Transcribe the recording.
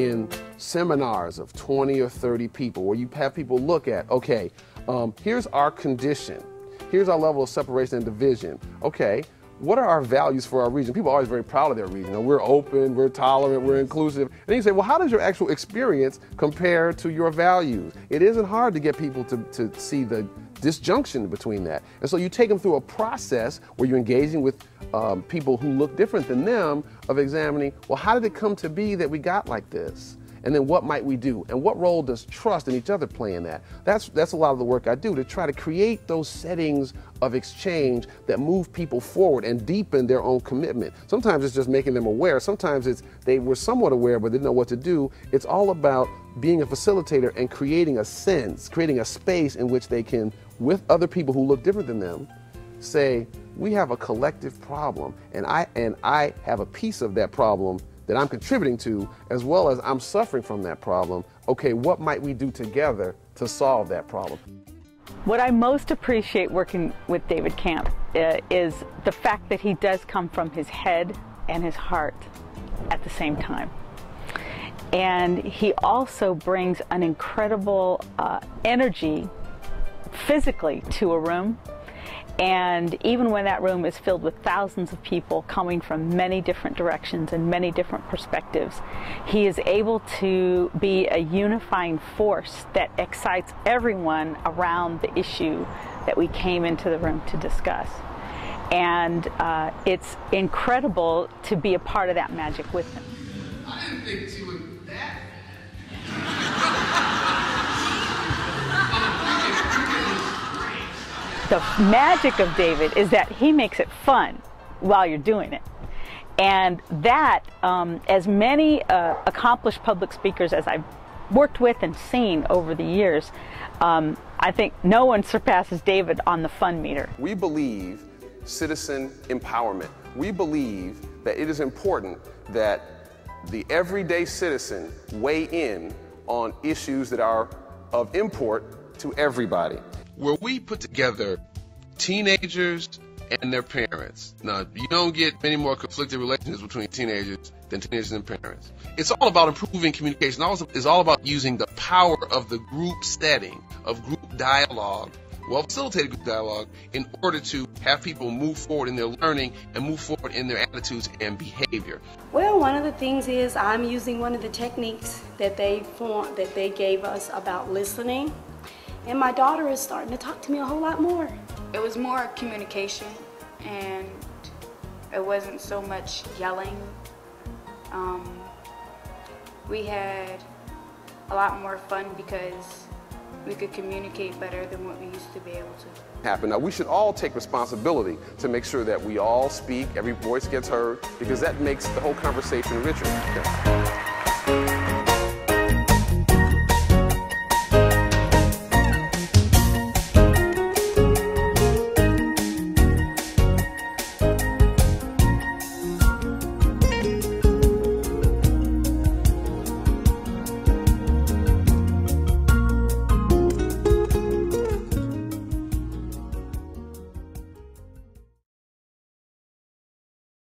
in seminars of 20 or 30 people where you have people look at, okay, here's our condition. Here's our level of separation and division. Okay, what are our values for our region? People are always very proud of their region. You know, we're open, we're tolerant, we're inclusive. And then you say, well, how does your actual experience compare to your values? It isn't hard to get people to see the disjunction between that. And so you take them through a process where you're engaging with people who look different than them, of examining, well, how did it come to be that we got like this? And then what might we do? And what role does trust in each other play in that? That's a lot of the work I do, to try to create those settings of exchange that move people forward and deepen their own commitment. Sometimes it's just making them aware. Sometimes it's they were somewhat aware but didn't know what to do. It's all about being a facilitator and creating a sense, creating a space in which they can, with other people who look different than them, say, we have a collective problem, and I have a piece of that problem that I'm contributing to, as well as I'm suffering from that problem. Okay, what might we do together to solve that problem? What I most appreciate working with David Campt is the fact that he does come from his head and his heart at the same time. And he also brings an incredible energy physically to a room. And even when that room is filled with thousands of people coming from many different directions and many different perspectives, he is able to be a unifying force that excites everyone around the issue that we came into the room to discuss. And it's incredible to be a part of that magic with him. I didn't think she was that. The magic of David is that he makes it fun while you're doing it. And that, as many accomplished public speakers as I've worked with and seen over the years, I think no one surpasses David on the fun meter. We believe citizen empowerment. We believe that it is important that the everyday citizen weigh in on issues that are of import to everybody. Where we put together teenagers and their parents. Now, you don't get many more conflicted relationships between teenagers than teenagers and parents. It's all about improving communication. It's all about using the power of the group setting, of group dialogue, well-facilitated group dialogue, in order to have people move forward in their learning and move forward in their attitudes and behavior. Well, one of the things is I'm using one of the techniques that they gave us about listening. And my daughter is starting to talk to me a whole lot more. It was more communication, and it wasn't so much yelling. We had a lot more fun because we could communicate better than what we used to be able to. Now, we should all take responsibility to make sure that we all speak, every voice gets heard, because that makes the whole conversation richer.